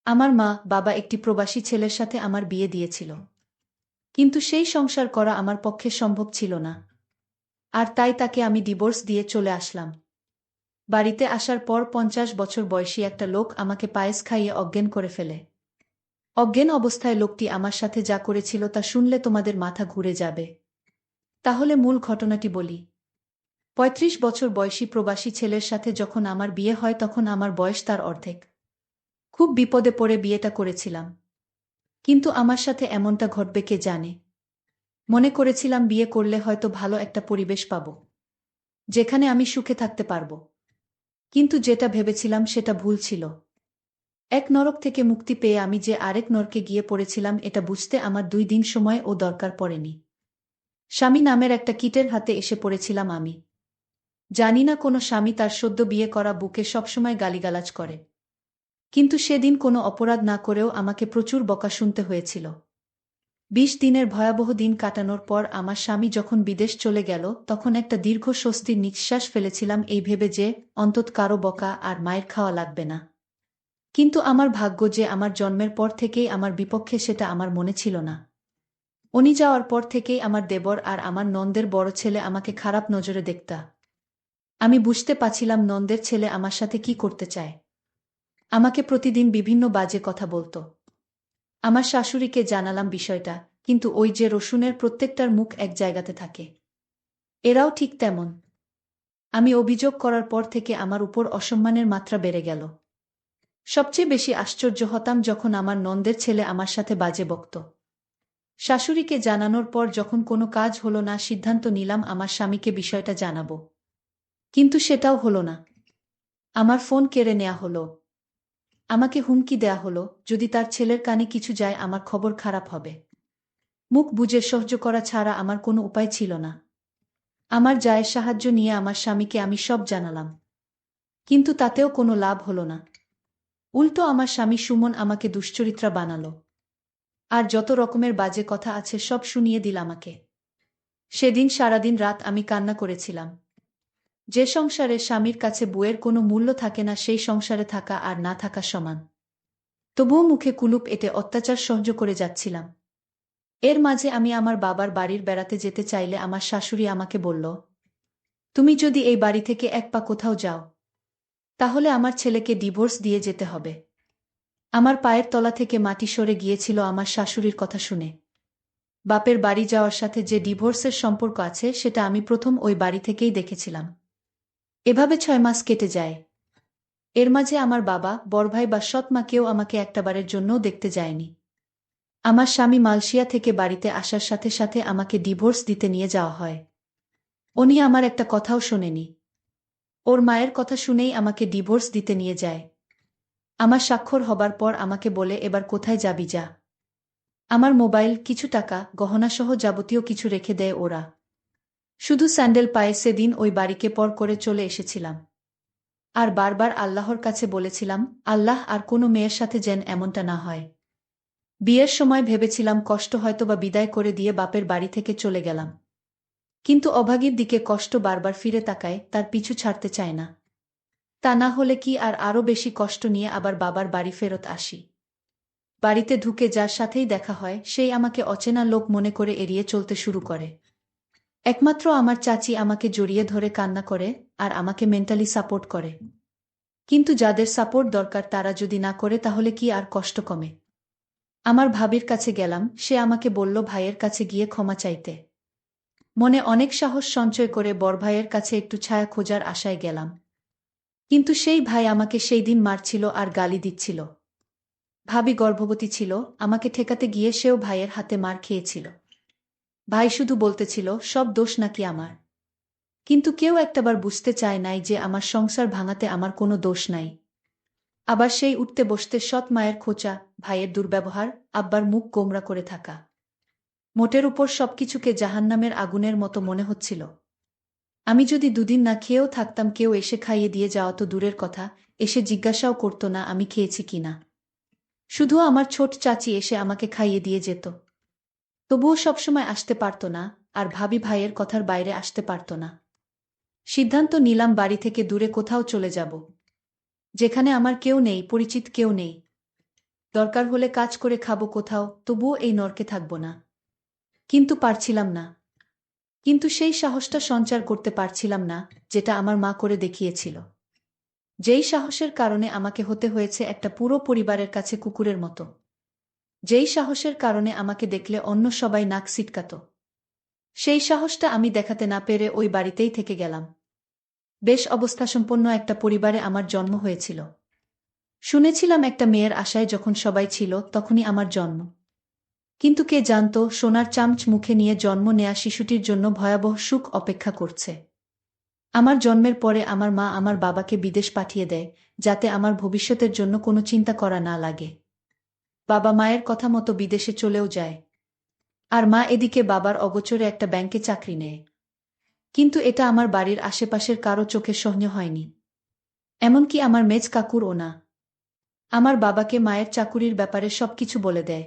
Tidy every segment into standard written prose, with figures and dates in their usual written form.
আমার মা বাবা একটি প্রবাসী ছেলের সাথে আমার বিয়ে দিয়েছিল, কিন্তু সেই সংসার করা আমার পক্ষে সম্ভব ছিল না। আর তাই তাকে আমি ডিভোর্স দিয়ে চলে আসলাম। বাড়িতে আসার পর 50 বছর বয়সী একটা লোক আমাকে পায়েস খাইয়ে অজ্ঞান করে ফেলে। অজ্ঞান অবস্থায় লোকটি আমার সাথে যা করেছিল তা শুনলে তোমাদের মাথা ঘুরে যাবে। তাহলে মূল ঘটনাটি বলি। 35 বছর বয়সী প্রবাসী ছেলের সাথে যখন আমার বিয়ে হয় তখন আমার বয়স তার অর্ধেক। খুব বিপদে পড়ে বিয়েটা করেছিলাম, কিন্তু আমার সাথে এমনটা ঘটবে কে জানে। মনে করেছিলাম বিয়ে করলে হয়তো ভালো একটা পরিবেশ পাব, যেখানে আমি সুখে থাকতে পারব। কিন্তু যেটা ভেবেছিলাম সেটা ভুল ছিল। এক নরক থেকে মুক্তি পেয়ে আমি যে আরেক নরকে গিয়ে পড়েছিলাম এটা বুঝতে আমার 2 দিন সময় ও দরকার পড়েনি। স্বামী নামের একটা কীটের হাতে এসে পড়েছিলাম আমি। জানি না কোনো স্বামী তার সদ্য বিয়ে করা বুকে সবসময় গালিগালাজ করে, কিন্তু সেদিন কোনো অপরাধ না করেও আমাকে প্রচুর বকা শুনতে হয়েছিল। 20 দিনের ভয়াবহ দিন কাটানোর পর আমার স্বামী যখন বিদেশ চলে গেল তখন একটা দীর্ঘ স্বস্তির নিঃশ্বাস ফেলেছিলাম এই ভেবে যে অন্তত কারো বকা আর মায়ের খাওয়া লাগবে না। কিন্তু আমার ভাগ্য যে আমার জন্মের পর থেকেই আমার বিপক্ষে সেটা আমার মনে ছিল না। উনি যাওয়ার পর থেকেই আমার দেবর আর আমার নন্দের বড় ছেলে আমাকে খারাপ নজরে দেখতা। আমি বুঝতে পারছিলাম নন্দের ছেলে আমার সাথে কি করতে চায়। আমাকে প্রতিদিন বিভিন্ন বাজে কথা বলতো। আমার শাশুড়িকে জানালাম বিষয়টা, কিন্তু ওই যে রসুনের প্রত্যেকটার মুখ এক জায়গাতে থাকে, এরাও ঠিক তেমন। আমি অভিযোগ করার পর থেকে আমার উপর অসম্মানের মাত্রা বেড়ে গেল। সবচেয়ে বেশি আশ্চর্য হতাম যখন আমার নন্দের ছেলে আমার সাথে বাজে বকত। শাশুড়িকে জানানোর পর যখন কোনো কাজ হলো না সিদ্ধান্ত নিলাম আমার স্বামীকে বিষয়টা জানাবো। কিন্তু সেটাও হলো না। আমার ফোন কেড়ে নেওয়া হলো। আমাকে হুমকি দেয়া হলো, যদি তার ছেলের কানে কিছু যায় আমার খবর খারাপ হবে। মুখ বুজে সহ্য করা ছাড়া আমার কোনো উপায় ছিল না। আমার জায়ের সাহায্য নিয়ে আমার স্বামীকে আমি সব জানালাম, কিন্তু তাতেও কোনো লাভ হলো না। উল্টো আমার স্বামী সুমন আমাকে দুশ্চরিত্রা বানালো, আর যত রকমের বাজে কথা আছে সব শুনিয়ে দিল আমাকে। সেদিন সারাদিন রাত আমি কান্না করেছিলাম। যে সংসারে স্বামীর কাছে বউয়ের কোনো মূল্য থাকে না সেই সংসারে থাকা আর না থাকা সমান। তবুও মুখে কুলুপ এঁটে অত্যাচার সহ্য করে যাচ্ছিলাম। এর মাঝে আমি আমার বাবার বাড়ির বেড়াতে যেতে চাইলে আমার শাশুড়ি আমাকে বলল, তুমি যদি এই বাড়ি থেকে এক পা কোথাও যাও, তাহলে আমার ছেলেকে ডিভোর্স দিয়ে যেতে হবে। আমার পায়ের তলা থেকে মাটি সরে গিয়েছিল আমার শাশুড়ির কথা শুনে। বাপের বাড়ি যাওয়ার সাথে যে ডিভোর্সের সম্পর্ক আছে সেটা আমি প্রথম ওই বাড়ি থেকেই দেখেছিলাম। এভাবে 6 মাস কেটে যায়। এর মাঝে আমার বাবা, বড়ভাই বা সৎ মা কেউ আমাকে একটাবারের জন্যও দেখতে যায়নি। আমার স্বামী মালয়েশিয়া থেকে বাড়িতে আসার সাথে সাথে আমাকে ডিভোর্স দিতে নিয়ে যাওয়া হয়। উনি আমার একটা কথাও শোনেনি। ওর মায়ের কথা শুনেই আমাকে ডিভোর্স দিতে নিয়ে যায়। আমার স্বাক্ষর হবার পর আমাকে বলে, এবার কোথায় যাবি যা। আমার মোবাইল, কিছু টাকা, গহনাসহ যাবতীয় কিছু রেখে দেয় ওরা। শুধু স্যান্ডেল পায়ে সেদিন ওই বাড়িকে পর করে চলে এসেছিলাম। আর বারবার আল্লাহর কাছে বলেছিলাম, আল্লাহ আর কোনো মেয়ের সাথে যেন এমনটা না হয়। বিয়ের সময় ভেবেছিলাম কষ্ট হয়তোবা বিদায় করে দিয়ে বাপের বাড়ি থেকে চলে গেলাম, কিন্তু অভাগীর দিকে কষ্ট বারবার ফিরে তাকায়, তার পিছু ছাড়তে চায় না। তা না হলে কি আর আরও বেশি কষ্ট নিয়ে আবার বাবার বাড়ি ফেরত আসি। বাড়িতে ঢুকে যার সাথেই দেখা হয় সেই আমাকে অচেনা লোক মনে করে এড়িয়ে চলতে শুরু করে। একমাত্র আমার চাচি আমাকে জড়িয়ে ধরে কান্না করে আর আমাকে মেন্টালি সাপোর্ট করে। কিন্তু যাদের সাপোর্ট দরকার তারা যদি না করে তাহলে কি আর কষ্ট কমে? আমার ভাবির কাছে গেলাম, সে আমাকে বলল ভাইয়ের কাছে গিয়ে ক্ষমা চাইতে। মনে অনেক সাহস সঞ্চয় করে বড় ভাইয়ের কাছে একটু ছায়া খোঁজার আশায় গেলাম। কিন্তু সেই ভাই আমাকে সেই দিন মারছিল আর গালি দিচ্ছিল। ভাবি গর্ভবতী ছিল, আমাকে ঠেকাতে গিয়ে সেও ভাইয়ের হাতে মার খেয়েছিল। ভাই শুধু বলতেছিল সব দোষ নাকি আমার। কিন্তু কেউ একটাবার বুঝতে চায় নাই যে আমার সংসার ভাঙাতে আমার কোনো দোষ নাই। আবার সেই উঠতে বসতে সৎ মায়ের খোঁচা, ভাইয়ের দুর্ব্যবহার, আব্বার মুখ গোমরা করে থাকা। মোটের উপর সবকিছুকে জাহান্নামের আগুনের মতো মনে হচ্ছিল। আমি যদি 2 দিন না খেয়েও থাকতাম কেউ এসে খাইয়ে দিয়ে যাওয়া তো দূরের কথা, এসে জিজ্ঞাসাও করত না আমি খেয়েছি কিনা। শুধু আমার ছোট চাচি এসে আমাকে খাইয়ে দিয়ে যেত। তবুও সবসময় আসতে পারত না, আর ভাবি ভাইয়ের কথার বাইরে আসতে পারত না। সিদ্ধান্ত নিলাম বাড়ি থেকে দূরে কোথাও চলে যাব, যেখানে আমার কেউ নেই, পরিচিত কেউ নেই। দরকার হলে কাজ করে খাবো কোথাও, তবুও এই নরকে থাকব না। কিন্তু পারছিলাম না। কিন্তু সেই সাহসটা সঞ্চার করতে পারছিলাম না, যেটা আমার মা করে দেখিয়েছিল। যেই সাহসের কারণে আমাকে হতে হয়েছে একটা পুরো পরিবারের কাছে কুকুরের মতো। যেই সাহসের কারণে আমাকে দেখলে অন্য সবাই নাক সিটকাত। সেই সাহসটা আমি দেখাতে না পেরে ওই বাড়িতেই থেকে গেলাম। বেশ অবস্থাসম্পন্ন একটা পরিবারে আমার জন্ম হয়েছিল। শুনেছিলাম একটা মেয়ের আশায় যখন সবাই ছিল তখনই আমার জন্ম। কিন্তু কে জানত সোনার চামচ মুখে নিয়ে জন্ম নেয়া শিশুটির জন্য ভয়াবহ সুখ অপেক্ষা করছে। আমার জন্মের পরে আমার মা আমার বাবাকে বিদেশ পাঠিয়ে দেয়, যাতে আমার ভবিষ্যতের জন্য কোনো চিন্তা করা না লাগে। বাবা মায়ের কথা মতো বিদেশে চলেও যায়। আর মা এদিকে বাবার অগোচরে একটা ব্যাংকে চাকরি নেয়। কিন্তু এটা আমার বাড়ির আশেপাশের কারো চোখে সহ্য হয়নি। এমনকি আমার মেজ কাকুরও না। আমার বাবাকে মায়ের চাকুরির ব্যাপারে সবকিছু বলে দেয়।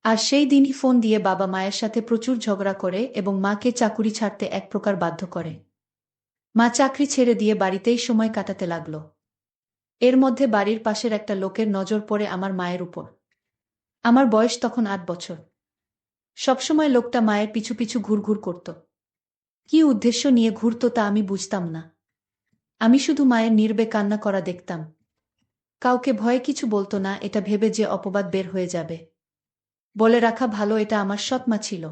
আর সেই দিনই ফোন দিয়ে বাবা মায়ের সাথে প্রচুর ঝগড়া করে এবং মাকে চাকুরি ছাড়তে এক প্রকার বাধ্য করে। মা চাকরি ছেড়ে দিয়ে বাড়িতেই সময় কাটাতে লাগল। এর মধ্যে বাড়ির পাশের একটা লোকের নজর পড়ে আমার মায়ের উপর। আমার বয়স তখন ৮ বছর। সবসময় লোকটা মায়ের পিছু পিছু ঘুরঘুর করত। কী উদ্দেশ্য নিয়ে ঘুরত তা আমি বুঝতাম না। আমি শুধু মায়ের নীরবে কান্না করা দেখতাম। কাউকে ভয়ে কিছু বলতো না, এটা ভেবে যে অপবাদ বের হয়ে যাবে। বলে রাখা ভালো, এটা আমার সৎ মা ছিল।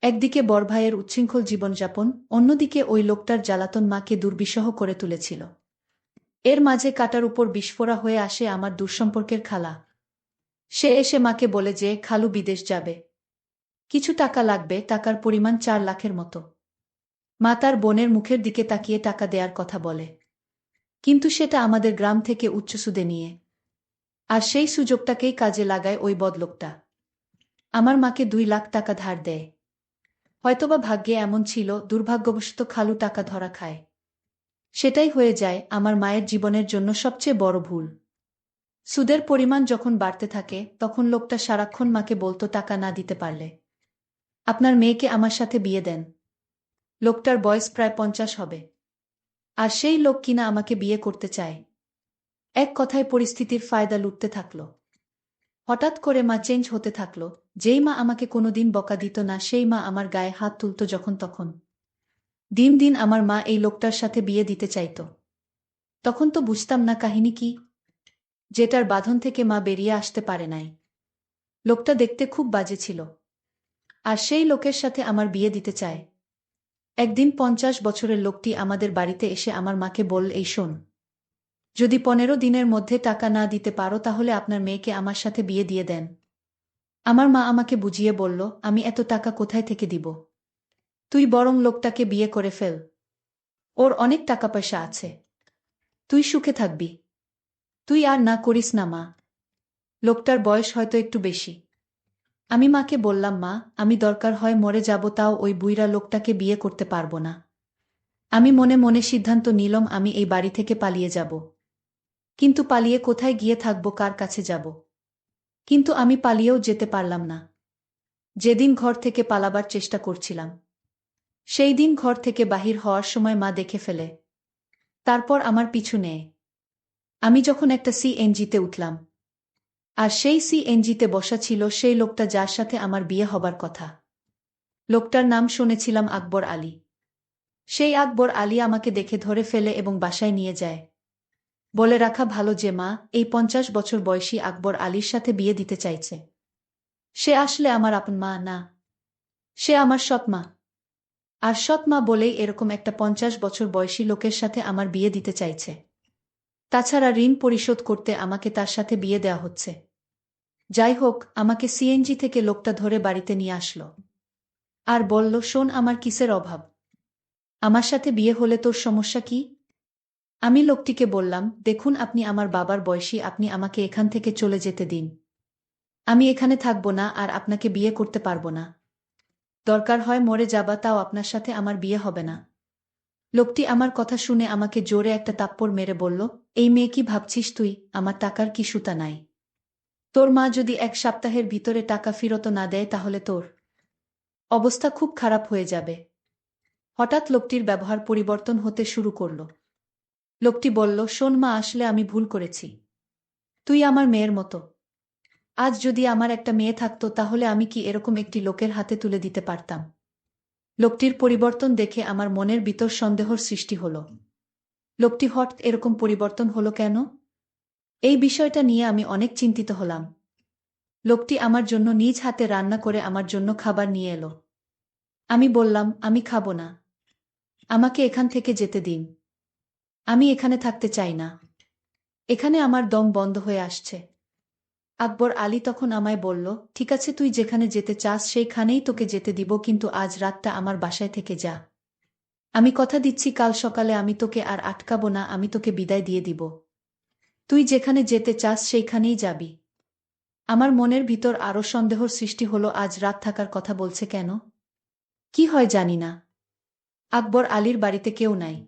একদিকে বড় ভাইয়ের উচ্ছৃঙ্খল জীবনযাপন, অন্যদিকে ওই লোকটার জ্বালাতন মাকে দুর্বিষহ করে তুলেছিল। এর মাঝে কাটার উপর বিস্ফোরা হয়ে আসে আমার দূরসম্পর্কের খালা। সে এসে মাকে বলে যে খালু বিদেশ যাবে। কিছু টাকা লাগবে, টাকার পরিমাণ ৪ লাখের মতো। মা তার বোনের মুখের দিকে তাকিয়ে টাকা দেয়ার কথা বলে। কিন্তু সেটা আমাদের গ্রাম থেকে উচ্চ সুদে নিয়ে। আর সেই সুযোগটাকেই কাজে লাগায় ওই বদলোকটা। আমার মাকে ২ লাখ টাকা ধার দেয়। হয়তোবা ভাগ্যে এমন ছিল, দুর্ভাগ্যবশত খালু টাকা ধরা খায়। সেটাই হয়ে যায় আমার মায়ের জীবনের জন্য সবচেয়ে বড় ভুল। সুদের পরিমাণ যখন বাড়তে থাকে তখন লোকটা সারাক্ষণ মাকে বলতো টাকা না দিতে পারলে আপনার মেয়েকে আমার সাথে বিয়ে দেন। লোকটার বয়স প্রায় ৫০ হবে। আর সেই লোক কিনা আমাকে বিয়ে করতে চায়। এক কথায় পরিস্থিতির ফায়দা লুটতে থাকল। হঠাৎ করে মা চেঞ্জ হতে থাকল। যেই মা আমাকে কোনোদিন বকা দিত না, সেই মা আমার গায়ে হাত তুলত যখন তখন। দিন দিন আমার মা এই লোকটার সাথে বিয়ে দিতে চাইত। তখন তো বুঝতাম না কাহিনী কি, যেটার বাঁধন থেকে মা বেরিয়ে আসতে পারে নাই। লোকটা দেখতে খুব বাজে ছিল। আর সেই লোকের সাথে আমার বিয়ে দিতে চায়। একদিন ৫০ বছরের লোকটি আমাদের বাড়িতে এসে আমার মাকে বলল, এই শোন, যদি ১৫ দিনের মধ্যে টাকা না দিতে পারো তাহলে আপনার মেয়েকে আমার সাথে বিয়ে দিয়ে দেন। আমার মা আমাকে বুঝিয়ে বলল, আমি এত টাকা কোথায় থেকে দিব? তুই বরং লোকটাকে বিয়ে করে ফেল। ওর অনেক টাকা পয়সা আছে। তুই সুখে থাকবি। তুই আর না করিস না মা। লোকটার বয়স হয়তো একটু বেশি। আমি মাকে বললাম, মা, আমি দরকার হয় মরে যাব, তাও ওই বুইড়া লোকটাকে বিয়ে করতে পারব না। আমি মনে মনে সিদ্ধান্ত নিলাম আমি এই বাড়ি থেকে পালিয়ে যাব। কিন্তু পালিয়ে কোথায় গিয়ে থাকব, কার কাছে যাব? কিন্তু আমি পালিয়েও যেতে পারলাম না। যেদিন ঘর থেকে পালাবার চেষ্টা করছিলাম, সেই দিন ঘর থেকে বাহির হওয়ার সময় মা দেখে ফেলে। তারপর আমার পিছু নেয়। আমি যখন একটা সিএনজিতে উঠলাম, আর সেই সিএনজিতে বসা ছিল সেই লোকটা যার সাথে আমার বিয়ে হবার কথা। লোকটার নাম শুনেছিলাম আকবর আলী। সেই আকবর আলী আমাকে দেখে ধরে ফেলে এবং বাসায় নিয়ে যায়। বলে রাখা ভালো যে মা এই ৫০ বছর বয়সী আকবর আলীর সাথে বিয়ে দিতে চাইছে। সে আসলে আমার আপন মা না, সে আমার সৎ মা। আর সৎ মা বলেই এরকম একটা ৫০ বছর বয়সী লোকের সাথে আমার বিয়ে দিতে চাইছে। তাছাড়া ঋণ পরিশোধ করতে আমাকে তার সাথে বিয়ে দেওয়া হচ্ছে। যাই হোক, আমাকে সিএনজি থেকে লোকটা ধরে বাড়িতে নিয়ে আসলো। আর বলল, শোন, আমার কিসের অভাব? আমার সাথে বিয়ে হলে তোর সমস্যা কি? আমি লোকটিকে বললাম, দেখুন, আপনি আমার বাবার বয়সী, আপনি আমাকে এখান থেকে চলে যেতে দিন। আমি এখানে থাকব না আর আপনাকে বিয়ে করতে পারব না। দরকার হয় মরে যাবা, তাও আপনার সাথে আমার বিয়ে হবে না। লোকটি আমার কথা শুনে আমাকে জোরে একটা থাপ্পড় মেরে বলল, এই মেয়ে, কি ভাবছিস তুই? আমার টাকার কি সুতা নাই? তোর মা যদি ১ সপ্তাহের ভিতরে টাকা ফেরত না দেয় তাহলে তোর অবস্থা খুব খারাপ হয়ে যাবে। হঠাৎ লোকটির ব্যবহার পরিবর্তন হতে শুরু করল। লোকটি বলল, শোন মা, আসলে আমি ভুল করেছি। তুই আমার মেয়ের মতো। আজ যদি আমার একটা মেয়ে থাকতো তাহলে আমি কি এরকম একটি লোকের হাতে তুলে দিতে পারতাম? লোকটির পরিবর্তন দেখে আমার মনের ভিতর সন্দেহর সৃষ্টি হলো। লোকটি হঠাৎ এরকম পরিবর্তন হলো কেন? এই বিষয়টা নিয়ে আমি অনেক চিন্তিত হলাম। লোকটি আমার জন্য নিজ হাতে রান্না করে আমার জন্য খাবার নিয়ে এলো। আমি বললাম, আমি খাবো না। আমাকে এখান থেকে যেতে দিন। আমি এখানে থাকতে চাই না। এখানে আমার দম বন্ধ হয়ে আসছে। আকবর আলী তখন আমায় বলল, ঠিক আছে, তুই যেখানে যেতে চাস সেইখানেই তোকে যেতে দিব, কিন্তু আজ রাতটা আমার বাসায় থেকে যা। আমি কথা দিচ্ছি কাল সকালে আমি তোকে আর আটকাবো না, আমি তোকে বিদায় দিয়ে দিব। তুই যেখানে যেতে চাস সেইখানেই যাবি। আমার মনের ভিতর আরও সন্দেহর সৃষ্টি হলো, আজ রাত থাকার কথা বলছে কেন? কি হয় জানি না। আকবর আলীর বাড়িতে কেউ নাই।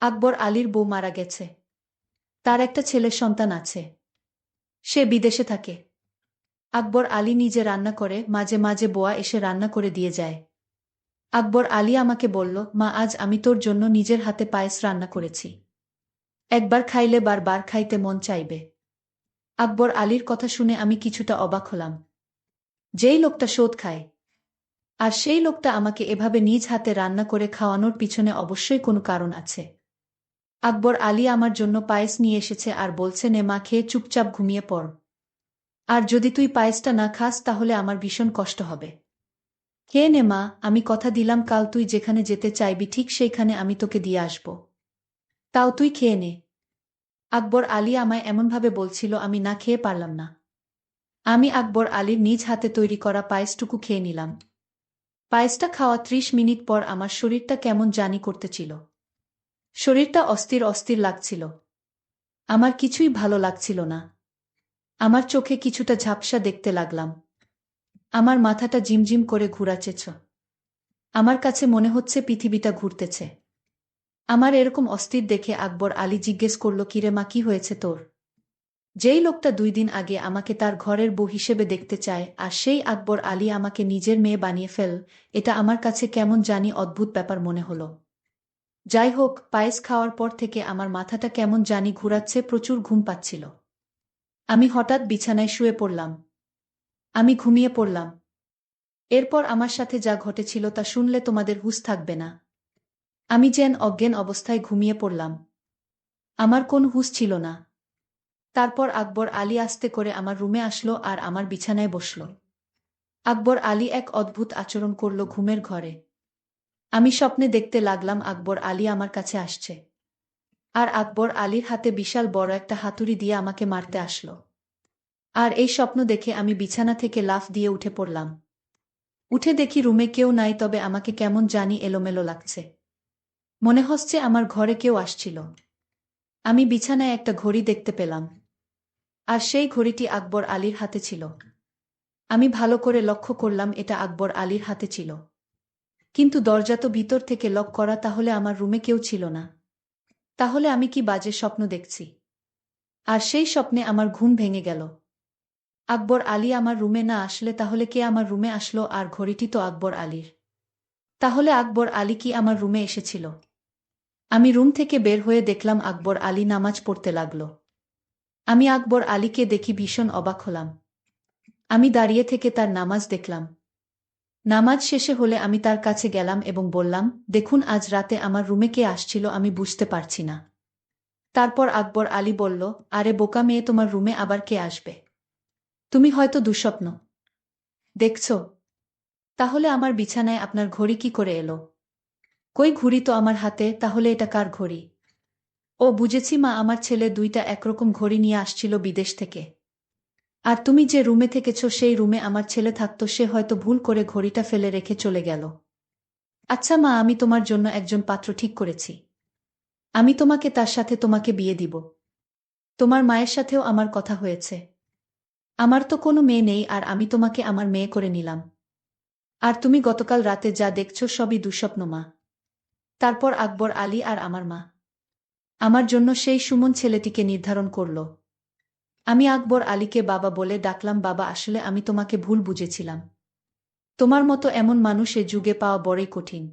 আকবর আলীর বউ মারা গেছে। তার একটা ছেলের সন্তান আছে। সে বিদেশে থাকে। আকবর আলী নিজে রান্না করে, মাঝে মাঝে বোয়া এসে রান্না করে দিয়ে যায়। আকবর আলী আমাকে বলল, মা, আজ আমি তোর জন্য নিজের হাতে পায়েস রান্না করেছি। একবার খাইলে বারবার খাইতে মন চাইবে। আকবর আলীর কথা শুনে আমি কিছুটা অবাক হলাম। যেই লোকটা সুদ খায়, আর সেই লোকটা আমাকে এভাবে নিজ হাতে রান্না করে খাওয়ানোর পিছনে অবশ্যই কোনো কারণ আছে। আকবর আলী আমার জন্য পায়েস নিয়ে এসেছে আর বলছে, নে মা, খেয়ে চুপচাপ ঘুমিয়ে পড়। আর যদি তুই পায়েসটা না খাস তাহলে আমার ভীষণ কষ্ট হবে। খেয়ে নে মা, আমি কথা দিলাম কাল তুই যেখানে যেতে চাইবি ঠিক সেইখানে আমি তোকে দিয়ে আসব। তাও তুই খেয়ে নে। আকবর আলী আমায় এমনভাবে বলছিল, আমি না খেয়ে পারলাম না। আমি আকবর আলীর নিজ হাতে তৈরি করা পায়েসটুকু খেয়ে নিলাম। পায়েসটা খাওয়া ৩০ মিনিট পর আমার শরীরটা কেমন জানি করতেছিল। শরীরটা অস্থির অস্থির লাগছিল। আমার কিছুই ভালো লাগছিল না। আমার চোখে কিছুটা ঝাপসা দেখতে লাগলাম। আমার মাথাটা ঝিমঝিম করে ঘুরাচ্ছেছ। আমার কাছে মনে হচ্ছে পৃথিবীটা ঘুরতেছে। আমার এরকম অস্থির দেখে আকবর আলী জিজ্ঞেস করল, কিরে মা, কি হয়েছে তোর? যেই লোকটা ২ দিন আগে আমাকে তার ঘরের বউ হিসেবে দেখতে চায়, আর সেই আকবর আলী আমাকে নিজের মেয়ে বানিয়ে ফেল, এটা আমার কাছে কেমন জানি অদ্ভুত ব্যাপার মনে হলো। যাই হোক, পায়েস খাওয়ার পর থেকে আমার মাথাটা কেমন জানি ঘুরাচ্ছে, প্রচুর ঘুম পাচ্ছিল। আমি হঠাৎ বিছানায় শুয়ে পড়লাম। আমি ঘুমিয়ে পড়লাম। এরপর আমার সাথে যা ঘটেছিল তা শুনলে তোমাদের হুঁশ থাকবে না। আমি যেন অজ্ঞান অবস্থায় ঘুমিয়ে পড়লাম। আমার কোন হুঁশ ছিল না। তারপর আকবর আলী আস্তে করে আমার রুমে আসলো আর আমার বিছানায় বসল। আকবর আলী এক অদ্ভুত আচরণ করল ঘুমের ঘরে। আমি স্বপ্নে দেখতে লাগলাম আকবর আলী আমার কাছে আসছে। আর আকবর আলীর হাতে বিশাল বড় একটা হাতুড়ি দিয়ে আমাকে মারতে আসলো। আর এই স্বপ্ন দেখে আমি বিছানা থেকে লাফ দিয়ে উঠে পড়লাম। উঠে দেখি রুমে কেউ নাই, তবে আমাকে কেমন জানি এলোমেলো লাগছে। মনে হচ্ছে আমার ঘরে কেউ আসছিল। আমি বিছানায় একটা ঘড়ি দেখতে পেলাম। আর সেই ঘড়িটি আকবর আলীর হাতে ছিল। আমি ভালো করে লক্ষ্য করলাম এটা আকবর আলীর হাতে ছিল। কিন্তু দরজা তো ভিতর থেকে লক করা, তাহলে আমার রুমে কেউ ছিল না। তাহলে আমি কি বাজে স্বপ্ন দেখছি? আর সেই স্বপ্নে আমার ঘুম ভেঙে গেল। আকবর আলী আমার রুমে না আসলে তাহলে কে আমার রুমে আসলো? আর ঘড়িটি তো আকবর আলীর। তাহলে আকবর আলী কি আমার রুমে এসেছিল? আমি রুম থেকে বের হয়ে দেখলাম আকবর আলী নামাজ পড়তে লাগল। আমি আকবর আলীকে দেখি ভীষণ অবাক হলাম। আমি দাঁড়িয়ে থেকে তার নামাজ দেখলাম। নামাজ শেষে হলে আমি তার কাছে গেলাম এবং বললাম, দেখুন, আজ রাতে আমার রুমে কে আসছিল আমি বুঝতে পারছি না। তারপর আকবর আলী বলল, আরে বোকা মেয়ে, তোমার রুমে আবার কে আসবে? তুমি হয়তো দুঃস্বপ্ন দেখছ। তাহলে আমার বিছানায় আপনার ঘড়ি কি করে এলো? কই, ঘড়ি তো আমার হাতে, তাহলে এটা কার ঘড়ি? ও বুঝেছি মা, আমার ছেলে ২টা একরকম ঘড়ি নিয়ে আসছিল বিদেশ থেকে। আর তুমি যে রুমে থেকেছ সেই রুমে আমার ছেলে থাকতো, সে হয়তো ভুল করে ঘড়িটা ফেলে রেখে চলে গেল। আচ্ছা মা, আমি তোমার জন্য একজন পাত্র ঠিক করেছি। আমি তোমাকে তার সাথে তোমাকে বিয়ে দিব। তোমার মায়ের সাথেও আমার কথা হয়েছে। আমার তো কোনো মেয়ে নেই, আর আমি তোমাকে আমার মেয়ে করে নিলাম। আর তুমি গতকাল রাতে যা দেখছো সবই দুঃস্বপ্ন মা। তারপর আকবর আলী আর আমার মা আমার জন্য সেই সুমন ছেলেটিকে নির্ধারণ করল। আমি আকবর আলীকে বাবা বলে ডাকলাম। বাবা, আসলে আমি তোমাকে ভুল বুঝেছিলাম। তোমার মতো এমন মানুষ এ যুগে পাওয়া বড়ই কঠিন।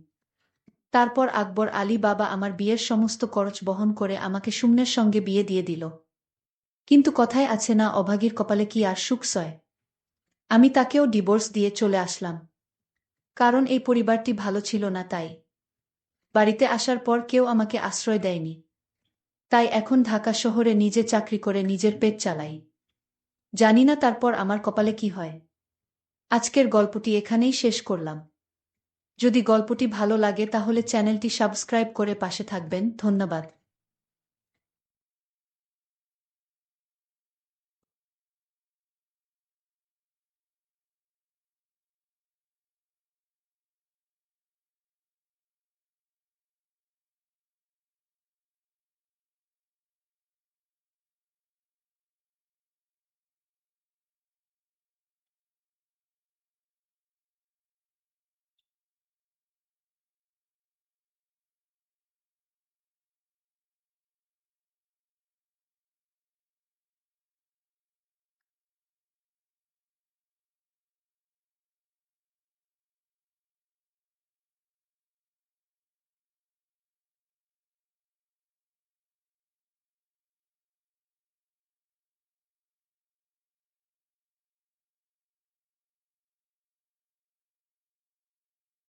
তারপর আকবর আলী বাবা আমার বিয়ের সমস্ত খরচ বহন করে আমাকে সুমনের সঙ্গে বিয়ে দিয়ে দিল। কিন্তু কথায় আছে না, অভাগীর কপালে কি আর সুখ সয়। আমি তাকেও ডিভোর্স দিয়ে চলে আসলাম। কারণ এই পরিবারটি ভালো ছিল না তাই। বাড়িতে আসার পর কেউ আমাকে আশ্রয় দেয়নি। তাই এখন ঢাকা শহরে নিজে চাকরি করে নিজের পেট চালাই। জানি না তারপর আমার কপালে কি হয়। আজকের গল্পটি এখানেই শেষ করলাম। যদি গল্পটি ভালো লাগে তাহলে চ্যানেলটি সাবস্ক্রাইব করে পাশে থাকবেন। ধন্যবাদ।